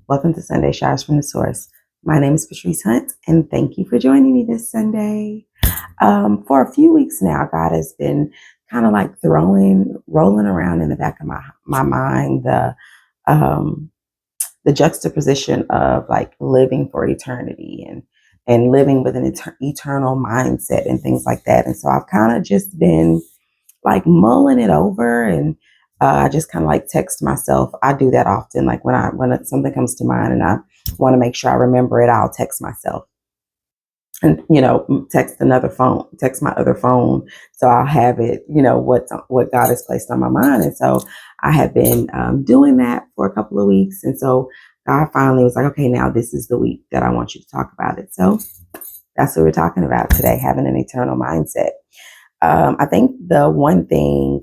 Welcome to Sunday Showers from the Source. My name is Patrice Hunt, and thank you for joining me this Sunday. For a few weeks now, God has been kind of like rolling around in the back of my mind the juxtaposition of like living for eternity and living with an eternal mindset and things like that. And so I've kind of just been like mulling it over, and I just kind of like text myself. I do that often. Like when something comes to mind and I want to make sure I remember it, I'll text myself and text my other phone, so I'll have it. What God has placed on my mind, and so I have been doing that for a couple of weeks, and so God finally was like, okay, now this is the week that I want you to talk about it. So that's what we're talking about today: having an eternal mindset. I think the one thing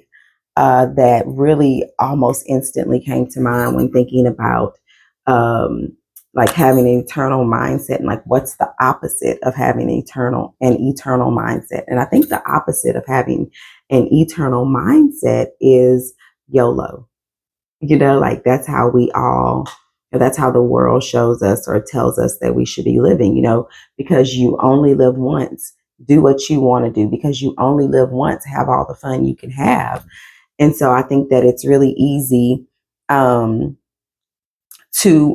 that really almost instantly came to mind when thinking about um, like having an eternal mindset, and like what's the opposite of having an eternal mindset. And I think the opposite of having an eternal mindset is YOLO. Like that's how the world shows us or tells us that we should be living, because you only live once. Do what you want to do because you only live once. Have all the fun you can have. And so I think that it's really easy to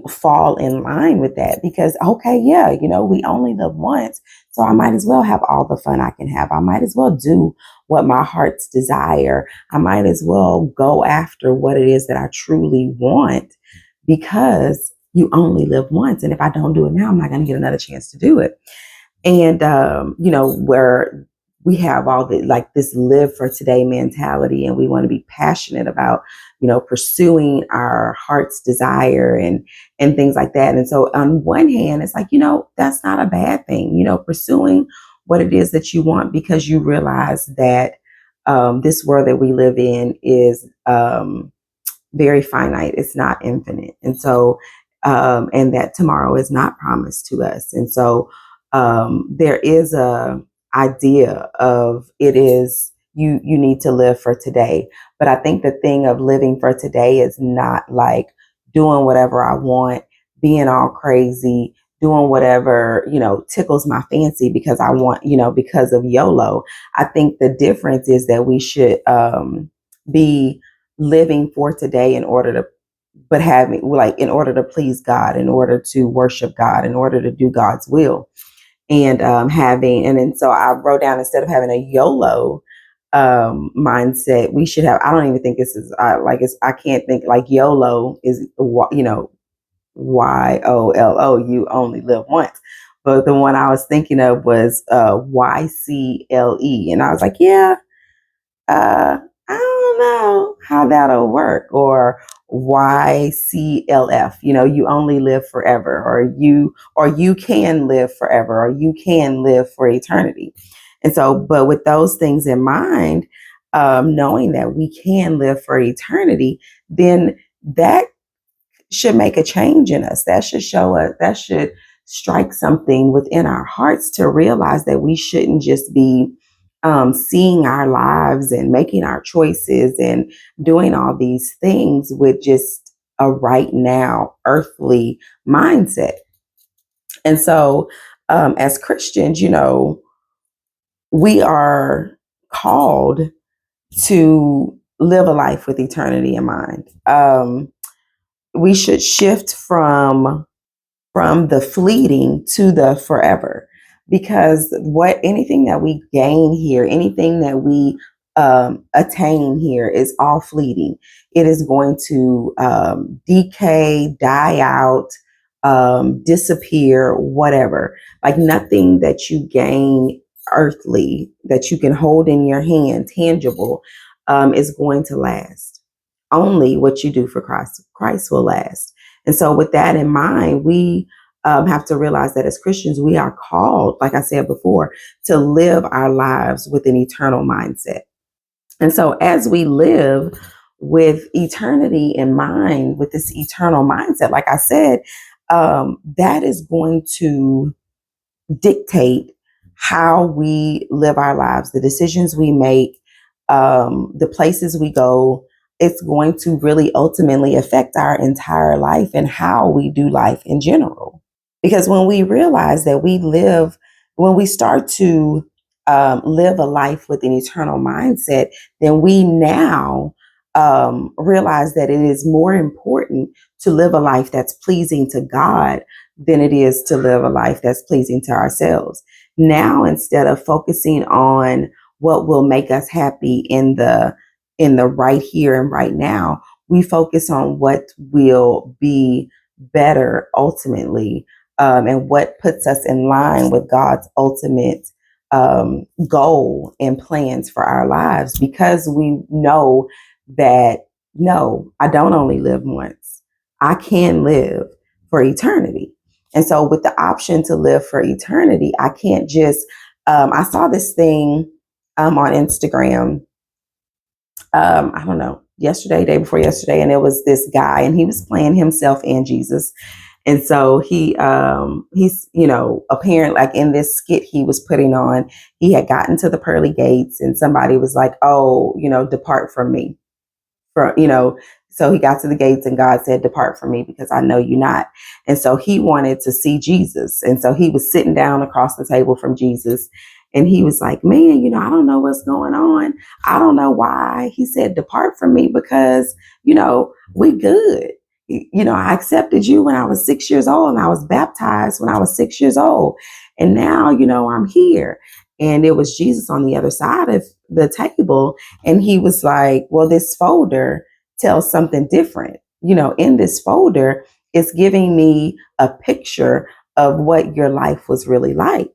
fall in line with that because, okay, yeah, we only live once. So I might as well have all the fun I can have. I might as well do what my heart's desire. I might as well go after what it is that I truly want because you only live once. And if I don't do it now, I'm not going to get another chance to do it. And, where we have all the like this live for today mentality, and we want to be passionate about, pursuing our heart's desire and things like that. And so on one hand, it's like, that's not a bad thing, pursuing what it is that you want because you realize that this world that we live in is very finite. It's not infinite. And so, and that tomorrow is not promised to us. And so, there is a idea of it is you need to live for today. But I think the thing of living for today is not like doing whatever I want, being all crazy, doing whatever, tickles my fancy because I want, because of YOLO. I think the difference is that we should be living for today in order to please God, in order to worship God, in order to do God's will. And so I wrote down, instead of having a YOLO mindset, we should have, I don't even think this is I can't think, like YOLO is, YOLO, you only live once. But the one I was thinking of was YCLE. And I was like, yeah, I don't know how that'll work. Or YCLF, you only live forever, or you can live forever, or you can live for eternity. And so, but with those things in mind, knowing that we can live for eternity, then that should make a change in us. That should show us, that should strike something within our hearts to realize that we shouldn't just be seeing our lives and making our choices and doing all these things with just a right now earthly mindset. And so, as Christians, we are called to live a life with eternity in mind. We should shift from the fleeting to the forever, because anything that we gain here, anything that we attain here is all fleeting. It is going to decay, die out, disappear, whatever. Like nothing that you gain earthly that you can hold in your hand, tangible, is going to last. Only what you do for Christ will last. And so with that in mind, we have to realize that as Christians, we are called, like I said before, to live our lives with an eternal mindset. And so as we live with eternity in mind, with this eternal mindset, like I said, that is going to dictate how we live our lives, the decisions we make, the places we go, it's going to really ultimately affect our entire life and how we do life in general. Because when we realize that when we start to live a life with an eternal mindset, then we now realize that it is more important to live a life that's pleasing to God than it is to live a life that's pleasing to ourselves. Now, instead of focusing on what will make us happy in the right here and right now, we focus on what will be better ultimately, and what puts us in line with God's ultimate goal and plans for our lives, because we know that no, I don't only live once. I can live for eternity. And so, with the option to live for eternity, I can't just, I saw this thing on Instagram, I don't know, yesterday, day before yesterday, and it was this guy, and he was playing himself and Jesus. And so he's, apparently, like in this skit he was putting on, he had gotten to the pearly gates, and somebody was like, "Oh, depart from me." From So he got to the gates, and God said, "Depart from me, because I know you not." And so he wanted to see Jesus, and so he was sitting down across the table from Jesus, and he was like, "Man, I don't know what's going on. I don't know why." He said, "Depart from me, because we good. I accepted you when I was 6 years old, and I was baptized when I was 6 years old, and now I'm here." And it was Jesus on the other side of the table, and he was like, "Well, this folder tells something different. In this folder, it's giving me a picture of what your life was really like."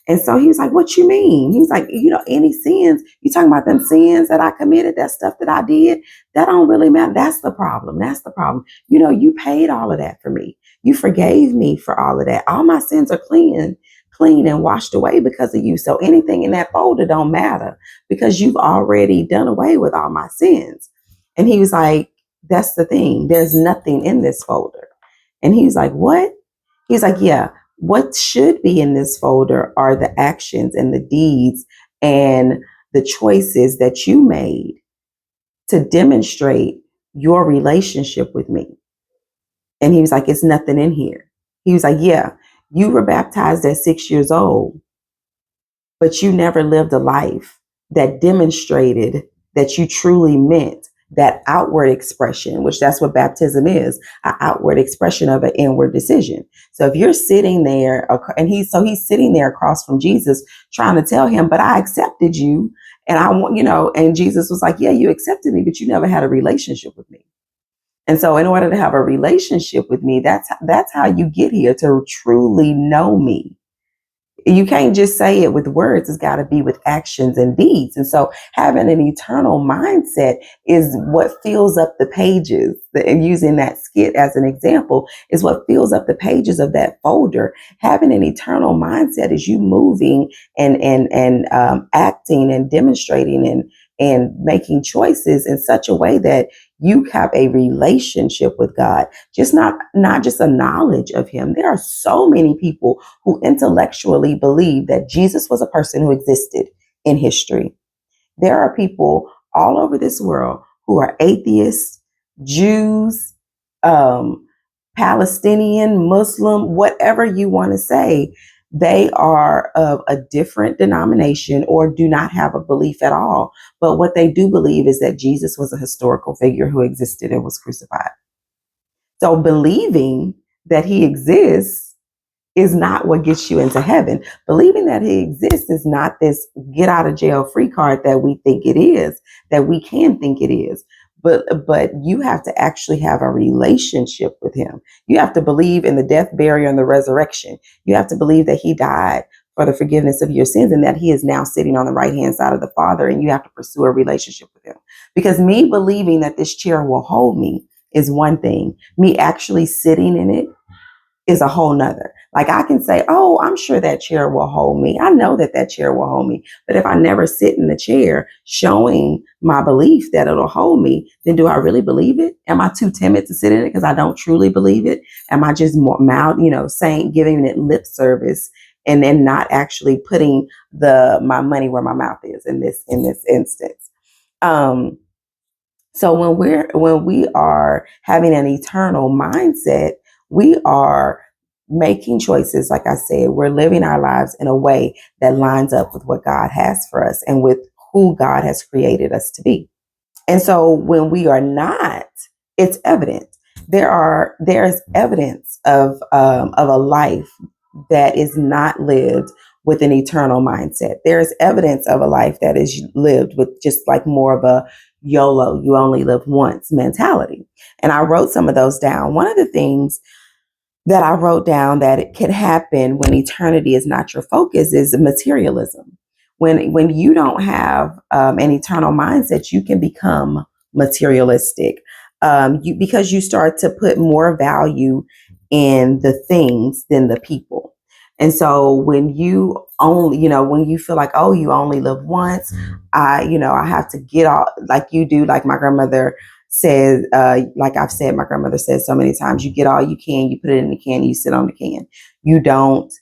And so he was like, "What you mean?" He's like, "Any sins, you talking about them sins that I committed, that stuff that I did, that don't really matter. That's the problem. That's the problem. You paid all of that for me. You forgave me for all of that. All my sins are clean and washed away because of you. So anything in that folder don't matter, because you've already done away with all my sins." And he was like, "That's the thing. There's nothing in this folder." And he's like, "What?" He's like, "Yeah, what should be in this folder are the actions and the deeds and the choices that you made to demonstrate your relationship with me." And he was like, "It's nothing in here." He was like, "Yeah, you were baptized at 6 years old, but you never lived a life that demonstrated that you truly meant that outward expression," which that's what baptism is, an outward expression of an inward decision. So if you're sitting there, and he's sitting there across from Jesus, trying to tell him, "But I accepted you, and I want," and Jesus was like, "Yeah, you accepted me, but you never had a relationship with me. And so in order to have a relationship with me, that's how you get here, to truly know me. You can't just say it with words. It's got to be with actions and deeds." And so having an eternal mindset is what fills up the pages. And using that skit as an example is what fills up the pages of that folder. Having an eternal mindset is you moving and acting and demonstrating and making choices in such a way that you have a relationship with God, just not just a knowledge of him. There are so many people who intellectually believe that Jesus was a person who existed in history. There are people all over this world who are atheists, Jews, um, Palestinian, Muslim, whatever you want to say. They are of a different denomination or do not have a belief at all. But what they do believe is that Jesus was a historical figure who existed and was crucified. So believing that he exists is not what gets you into heaven. Believing that he exists is not this get out of jail free card that we think it is, that we can think it is. But you have to actually have a relationship with him. You have to believe in the death, burial, and the resurrection. You have to believe that he died for the forgiveness of your sins and that he is now sitting on the right hand side of the Father, and you have to pursue a relationship with him. Because me believing that this chair will hold me is one thing. Me actually sitting in it is a whole nother. Like I can say, "Oh, I'm sure that chair will hold me. I know that that chair will hold me." But if I never sit in the chair showing my belief that it'll hold me, then do I really believe it? Am I too timid to sit in it because I don't truly believe it? Am I just more mouth, saying, giving it lip service and then not actually putting my money where my mouth is in this instance? Um, So when we are having an eternal mindset, we are making choices. Like I said, we're living our lives in a way that lines up with what God has for us and with who God has created us to be. And so when we are not, it's evident. There's evidence of a life that is not lived with an eternal mindset. There's evidence of a life that is lived with just like more of a YOLO, you only live once mentality. And I wrote some of those down. One of the things that I wrote down that it can happen when eternity is not your focus is materialism. When you don't have an eternal mindset, you can become materialistic. Because you start to put more value in the things than the people. And so when you only, when you feel like, oh, you only live once, I have to get all like you do, like my grandmother says, like I've said, my grandmother says so many times, you get all you can, you put it in the can, you sit on the can. You don't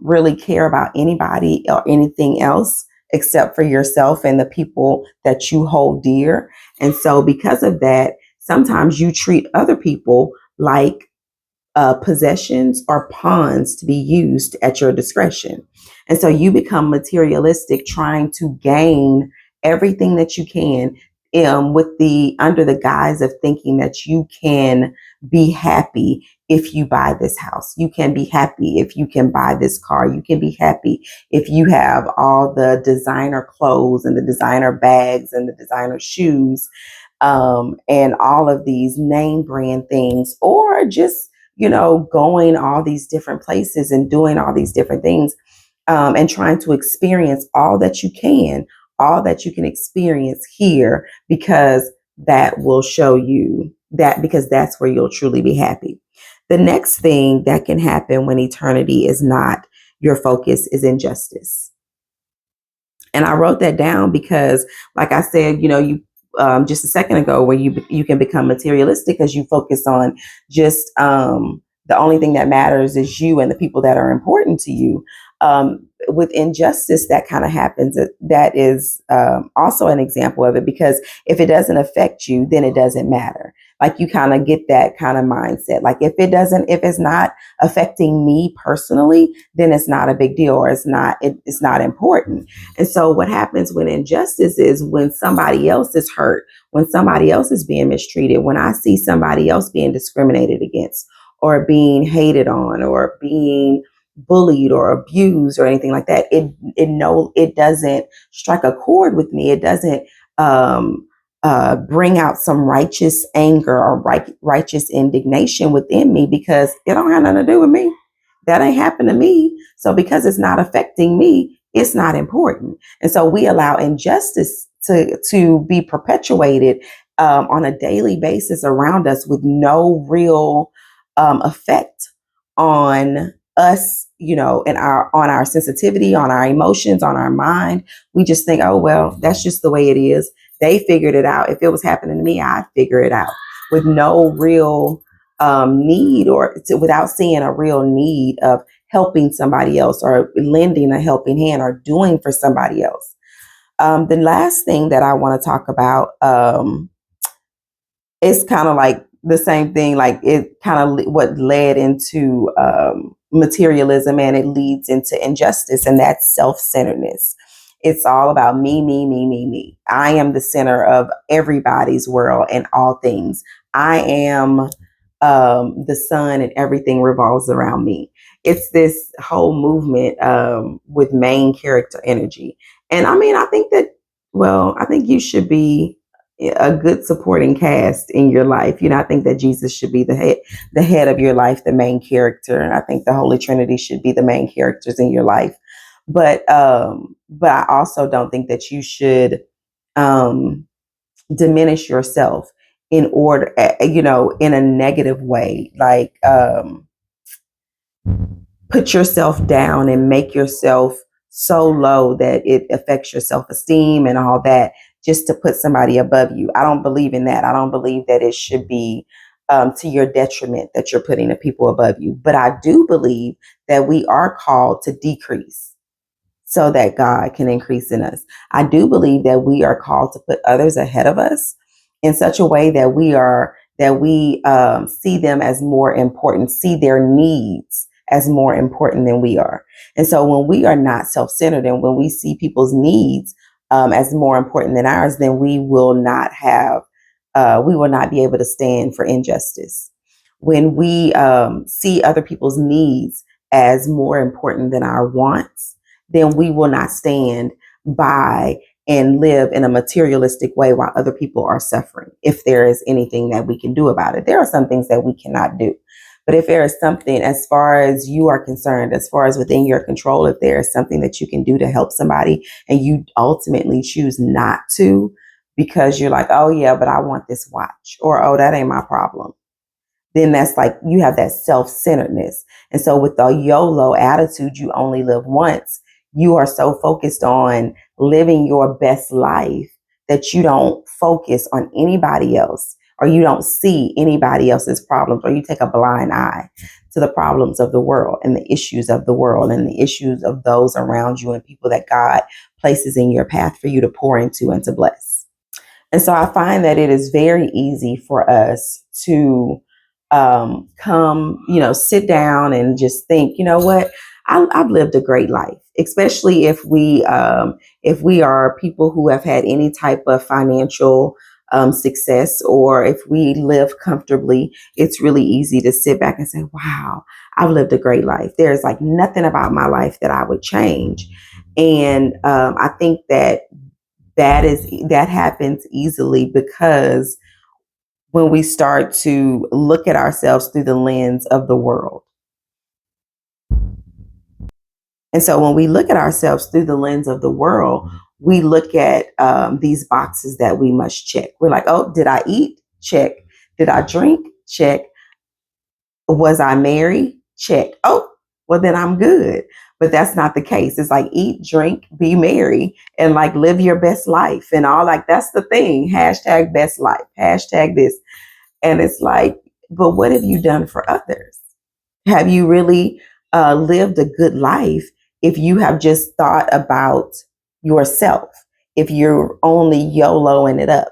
really care about anybody or anything else except for yourself and the people that you hold dear. And so because of that, sometimes you treat other people like possessions or pawns to be used at your discretion. And so you become materialistic, trying to gain everything that you can with the under the guise of thinking that you can be happy if you buy this house. You can be happy if you can buy this car. You can be happy if you have all the designer clothes and the designer bags and the designer shoes, and all of these name brand things, or just going all these different places and doing all these different things, and trying to experience all that you can experience here, because that will show you that, because that's where you'll truly be happy. The next thing that can happen when eternity is not your focus is injustice. And I wrote that down because, like I said, you just a second ago, where you can become materialistic because you focus on just the only thing that matters is you and the people that are important to you. With injustice, that kind of happens. That is also an example of it, because if it doesn't affect you, then it doesn't matter. Like you kind of get that kind of mindset. Like if it's not affecting me personally, then it's not a big deal, or it's not important. And so what happens when injustice is when somebody else is hurt, when somebody else is being mistreated, when I see somebody else being discriminated against or being hated on or being bullied or abused or anything like that, it doesn't strike a chord with me. It doesn't bring out some righteous anger or righteous indignation within me, because it don't have nothing to do with me. That ain't happened to me. So because it's not affecting me, it's not important. And so we allow injustice to be perpetuated on a daily basis around us with no real effect on us, and on our sensitivity, on our emotions, on our mind. We just think, oh, well, that's just the way it is. They figured it out. If it was happening to me, I'd figure it out, with no real need, without seeing a real need of helping somebody else or lending a helping hand or doing for somebody else. The last thing that I want to talk about, is kind of like the same thing. Like it kind of what led into materialism, and it leads into injustice, and that's self-centeredness. It's all about me, me, me, me, me. I am the center of everybody's world and all things. I am the sun, and everything revolves around me. It's this whole movement with main character energy. And I mean, I think you should be a good supporting cast in your life. I think that Jesus should be the head of your life, the main character. And I think the Holy Trinity should be the main characters in your life. But I also don't think that you should diminish yourself in order, in a negative way, like put yourself down and make yourself so low that it affects your self-esteem and all that, just to put somebody above you. I don't believe in that. I don't believe that it should be to your detriment that you're putting the people above you. But I do believe that we are called to decrease so that God can increase in us. I do believe that we are called to put others ahead of us, in such a way that we see them as more important, see their needs as more important than we are. And so when we are not self-centered and when we see people's needs as more important than ours, then we will not be able to stand for injustice. When we see other people's needs as more important than our wants, then we will not stand by and live in a materialistic way while other people are suffering. If there is anything that we can do about it, there are some things that we cannot do. But if there is something, as far as you are concerned, as far as within your control, if there is something that you can do to help somebody and you ultimately choose not to because you're like, oh yeah, but I want this watch, or oh, that ain't my problem, then that's like you have that self-centeredness. And so with the YOLO attitude, you only live once, you are so focused on living your best life that you don't focus on anybody else, or you don't see anybody else's problems, or you take a blind eye to the problems of the world and the issues of the world and the issues of those around you and people that God places in your path for you to pour into and to bless. And so I find that it is very easy for us to come, sit down and just think, you know what, I've lived a great life, especially if we are people who have had any type of financial success, or if we live comfortably. It's really easy to sit back and say, wow, I've lived a great life. There's like nothing about my life that I would change. And I think that happens easily because when we start to look at ourselves through the lens of the world. And so when we look at ourselves through the lens of the world, we look at these boxes that we must check. We're like, oh, did I eat? Check. Did I drink? Check. Was I married? Check. Oh, well, then I'm good. But that's not the case. It's like eat, drink, be merry, and like live your best life and all. Like that's the thing. Hashtag best life. Hashtag this. And it's like, but what have you done for others? Have you really lived a good life if you have just thought about yourself? If you're only YOLOing it up,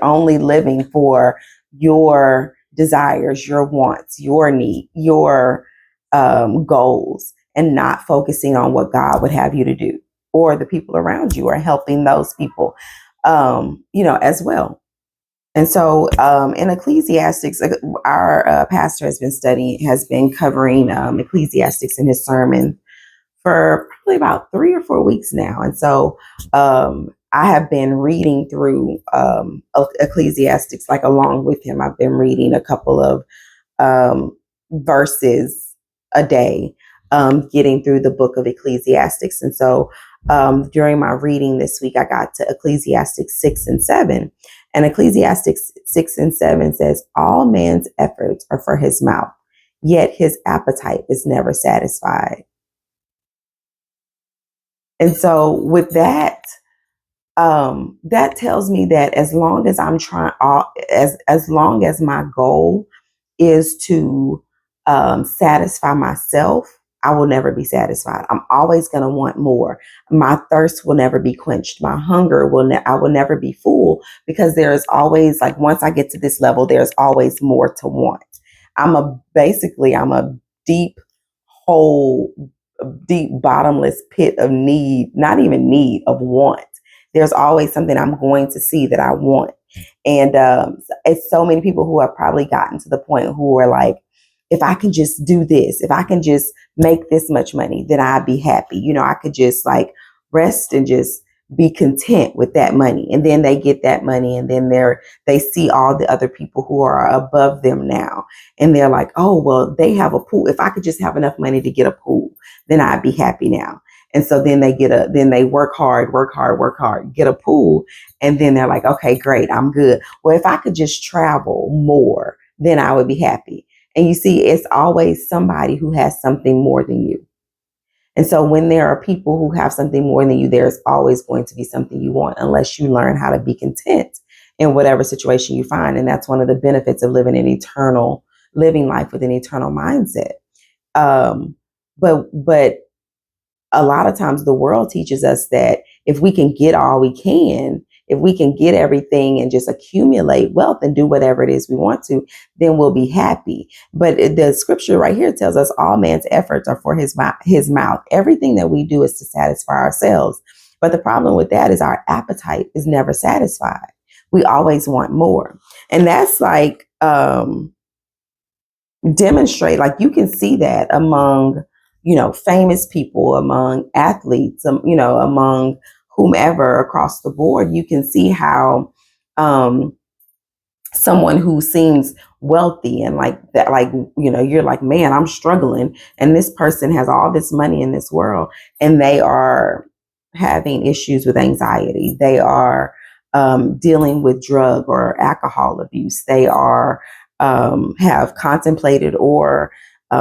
only living for your desires, your wants, your need, your goals, and not focusing on what God would have you to do, or the people around you, or helping those people, as well. And so in Ecclesiastics, our pastor has been covering Ecclesiastics in his sermon for probably about 3 or 4 weeks now. And so I have been reading through Ecclesiastics, like along with him. I've been reading a couple of verses a day, getting through the book of Ecclesiastics. And so during my reading this week, I got to Ecclesiastics 6 and 7. And Ecclesiastics 6 and 7 says, all man's efforts are for his mouth, yet his appetite is never satisfied. And so with that, that tells me that as long as I'm trying, as long as my goal is to satisfy myself, I will never be satisfied. I'm always going to want more. My thirst will never be quenched. My hunger I will never be full, because there is always, like, once I get to this level, there's always more to want. I'm a deep hole, deep bottomless pit of need, not even need, of want. There's always something I'm going to see that I want. And it's so many people who have probably gotten to the point who are like, if I can just do this, if I can just make this much money, then I'd be happy. I could just like rest and just be content with that money. And then they get that money, and then they see all the other people who are above them now. And they're like, oh, well, they have a pool. If I could just have enough money to get a pool, then I'd be happy now. And so then they work hard, get a pool. And then they're like, okay, great, I'm good. Well, if I could just travel more, then I would be happy. And you see, it's always somebody who has something more than you. And so when there are people who have something more than you, there's always going to be something you want, unless you learn how to be content in whatever situation you find. And that's one of the benefits of living life with an eternal mindset. But a lot of times the world teaches us that if we can get all we can, if we can get everything and just accumulate wealth and do whatever it is we want to, then we'll be happy. But the scripture right here tells us all man's efforts are for his mouth. Everything that we do is to satisfy ourselves. But the problem with that is our appetite is never satisfied. We always want more. And that's like, demonstrate, like you can see that among, famous people, among athletes, among whomever across the board. You can see how, someone who seems wealthy and like that, like, you're like, man, I'm struggling. And this person has all this money in this world and they are having issues with anxiety. They are dealing with drug or alcohol abuse. They are have contemplated or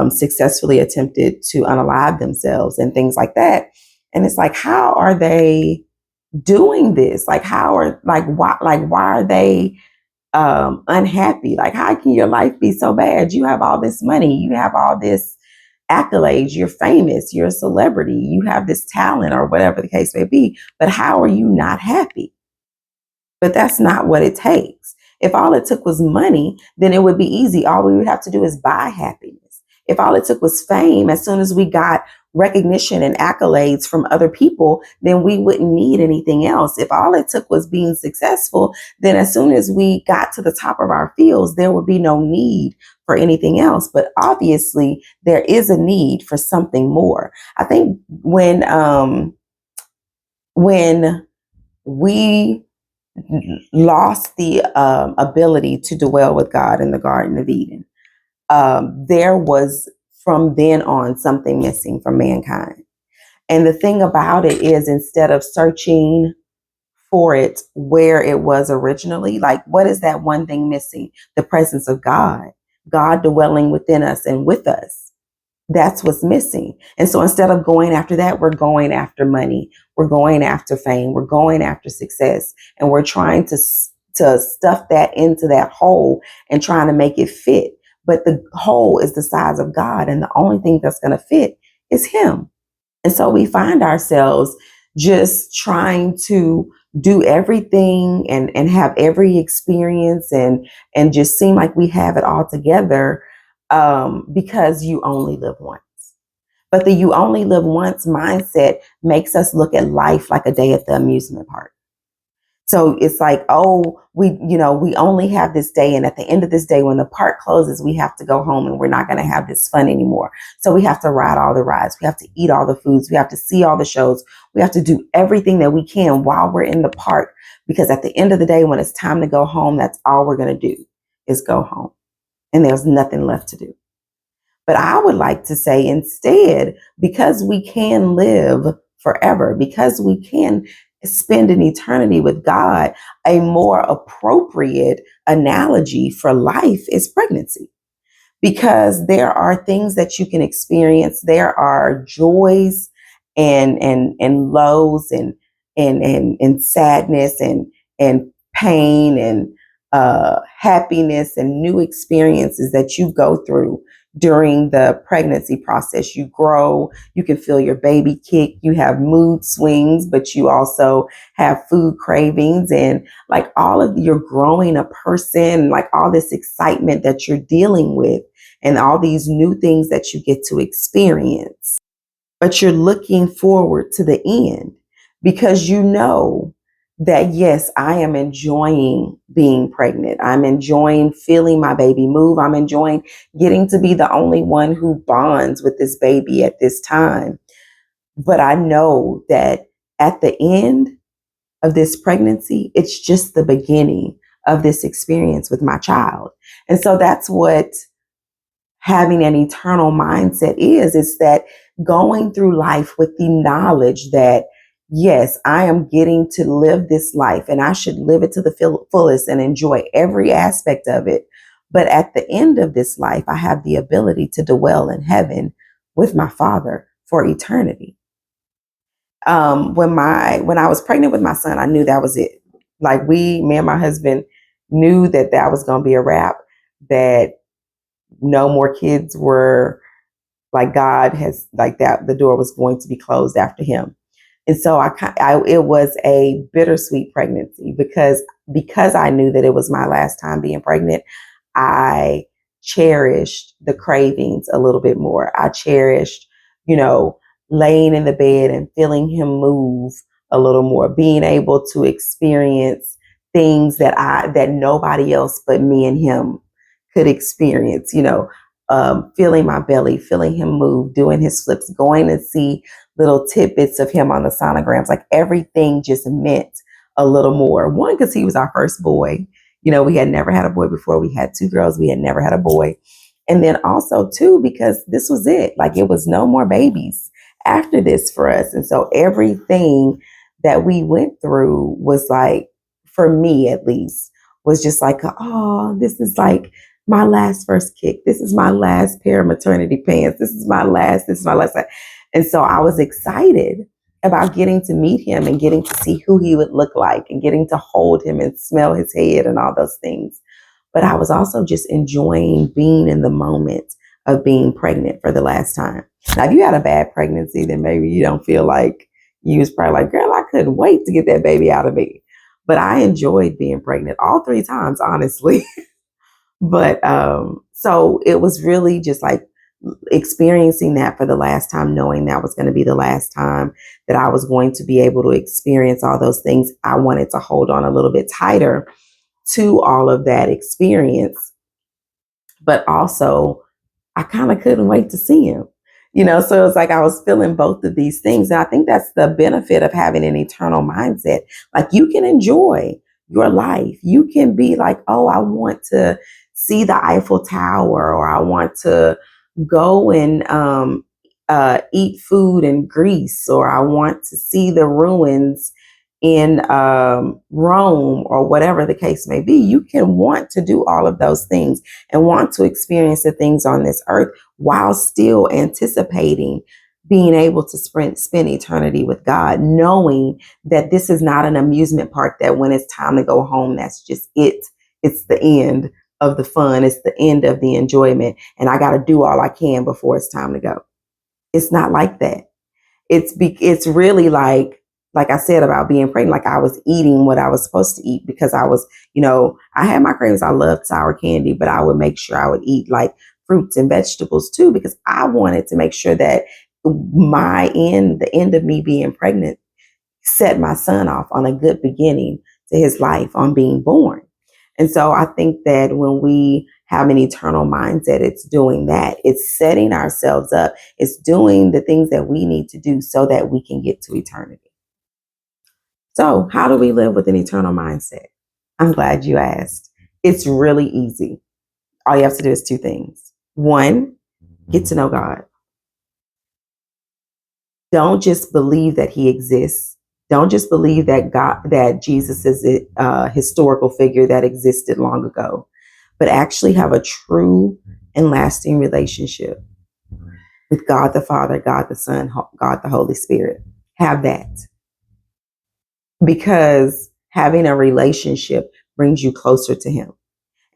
successfully attempted to unalive themselves and things like that. And it's like, how are they doing this? Like, why are they unhappy? Like, how can your life be so bad? You have all this money, you have all this accolades, you're famous, you're a celebrity, you have this talent or whatever the case may be, but how are you not happy? But that's not what it takes. If all it took was money, then it would be easy. All we would have to do is buy happiness. If all it took was fame, as soon as we got recognition and accolades from other people, then we wouldn't need anything else. If all it took was being successful, then as soon as we got to the top of our fields, there would be no need for anything else. But obviously, there is a need for something more. I think when we lost the ability to dwell with God in the Garden of Eden, there was from then on something missing from mankind. And the thing about it is, instead of searching for it where it was originally, like, what is that one thing missing? The presence of God, God dwelling within us and with us. That's what's missing. And so instead of going after that, we're going after money. We're going after fame. We're going after success. And we're trying to stuff that into that hole and trying to make it fit. But the hole is the size of God. And the only thing that's going to fit is Him. And so we find ourselves just trying to do everything and have every experience and just seem like we have it all together, because you only live once. But the you only live once mindset makes us look at life like a day at the amusement park. So it's like, oh, we only have this day. And at the end of this day, when the park closes, we have to go home and we're not going to have this fun anymore. So we have to ride all the rides. We have to eat all the foods. We have to see all the shows. We have to do everything that we can while we're in the park. Because at the end of the day, when it's time to go home, that's all we're going to do is go home. And there's nothing left to do. But I would like to say instead, because we can live forever, because we can spend an eternity with God, a more appropriate analogy for life is pregnancy. Because there are things that you can experience. There are joys and lows and sadness and pain and happiness and new experiences that you go through during the pregnancy process. You grow, you can feel your baby kick, you have mood swings, but you also have food cravings, and like all of you're growing a person, like all this excitement that you're dealing with and all these new things that you get to experience. But you're looking forward to the end because you know that, yes, I am enjoying being pregnant. I'm enjoying feeling my baby move. I'm enjoying getting to be the only one who bonds with this baby at this time. But I know that at the end of this pregnancy, it's just the beginning of this experience with my child. And so that's what having an eternal mindset is that going through life with the knowledge that, yes, I am getting to live this life and I should live it to the fullest and enjoy every aspect of it. But at the end of this life, I have the ability to dwell in heaven with my Father for eternity. When I was pregnant with my son, I knew that was it. Like me and my husband knew that was going to be a wrap, that no more kids were, like, God has, like, that the door was going to be closed after him. And so it was a bittersweet pregnancy because I knew that it was my last time being pregnant. I cherished the cravings a little bit more. I cherished, you know, laying in the bed and feeling him move a little more, being able to experience things that nobody else but me and him could experience, feeling my belly, feeling him move, doing his flips, going to see little tidbits of him on the sonograms. Like everything just meant a little more. One, because he was our first boy. We had never had a boy before. We had 2 girls. We had never had a boy. And then also, too, because this was it. Like it was no more babies after this for us. And so everything that we went through was like, for me at least, was just like, oh, this is like my last first kick. This is my last pair of maternity pants. This is my last. And so I was excited about getting to meet him and getting to see who he would look like and getting to hold him and smell his head and all those things. But I was also just enjoying being in the moment of being pregnant for the last time. Now, if you had a bad pregnancy, then maybe you don't feel like you was probably like, girl, I couldn't wait to get that baby out of me. But I enjoyed being pregnant all 3 times, honestly. But so it was really just like experiencing that for the last time, knowing that was going to be the last time that I was going to be able to experience all those things. I wanted to hold on a little bit tighter to all of that experience, but also I kind of couldn't wait to see him. So it's like I was feeling both of these things. And I think that's the benefit of having an eternal mindset. Like you can enjoy your life. You can be like, oh, I want to see the Eiffel Tower, or I want to go and eat food in Greece, or I want to see the ruins in Rome, or whatever the case may be. You can want to do all of those things and want to experience the things on this earth while still anticipating being able to spend eternity with God, knowing that this is not an amusement park that when it's time to go home, that's just it. It's the end of the fun. It's the end of the enjoyment. And I got to do all I can before it's time to go. It's not like that. It's really like I said about being pregnant, like I was eating what I was supposed to eat because I was, I had my cravings. I loved sour candy, but I would make sure I would eat like fruits and vegetables too, because I wanted to make sure that the end of me being pregnant set my son off on a good beginning to his life on being born. And so I think that when we have an eternal mindset, it's doing that. It's setting ourselves up. It's doing the things that we need to do so that we can get to eternity. So how do we live with an eternal mindset? I'm glad you asked. It's really easy. All you have to do is 2 things. 1, get to know God. Don't just believe that he exists. Don't just believe that Jesus is a historical figure that existed long ago, but actually have a true and lasting relationship with God the Father, God the Son, God the Holy Spirit. Have that. Because having a relationship brings you closer to him.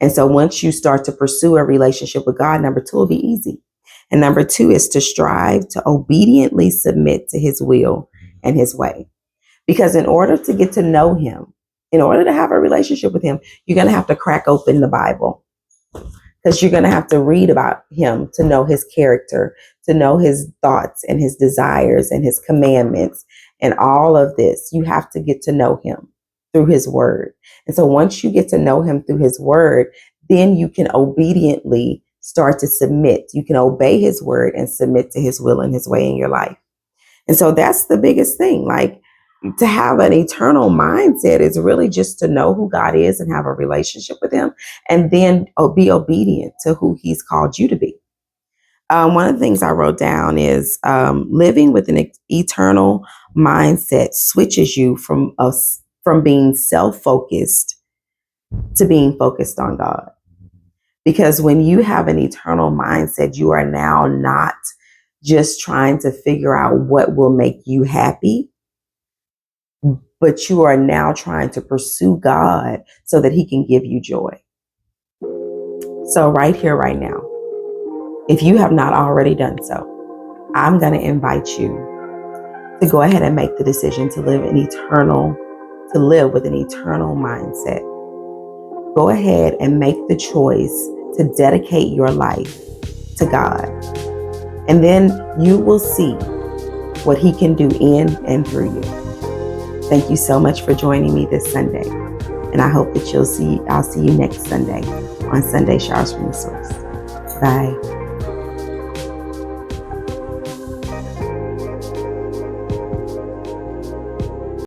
And so once you start to pursue a relationship with God, number 2 will be easy. And number 2 is to strive to obediently submit to his will and his way. Because in order to get to know him, in order to have a relationship with him, you're going to have to crack open the Bible. Because you're going to have to read about him to know his character, to know his thoughts and his desires and his commandments and all of this. You have to get to know him through his word. And so once you get to know him through his word, then you can obediently start to submit. You can obey his word and submit to his will and his way in your life. And so that's the biggest thing. Like, to have an eternal mindset is really just to know who God is and have a relationship with him, and then be obedient to who he's called you to be. One of the things I wrote down is living with an eternal mindset switches you from being self-focused to being focused on God. Because when you have an eternal mindset, you are now not just trying to figure out what will make you happy, but you are now trying to pursue God so that he can give you joy. So right here, right now, if you have not already done so, I'm going to invite you to go ahead and make the decision to live with an eternal mindset. Go ahead and make the choice to dedicate your life to God. And then you will see what He can do in and through you. Thank you so much for joining me this Sunday. And I hope that I'll see you next Sunday on Sunday Showers from the Source. Bye.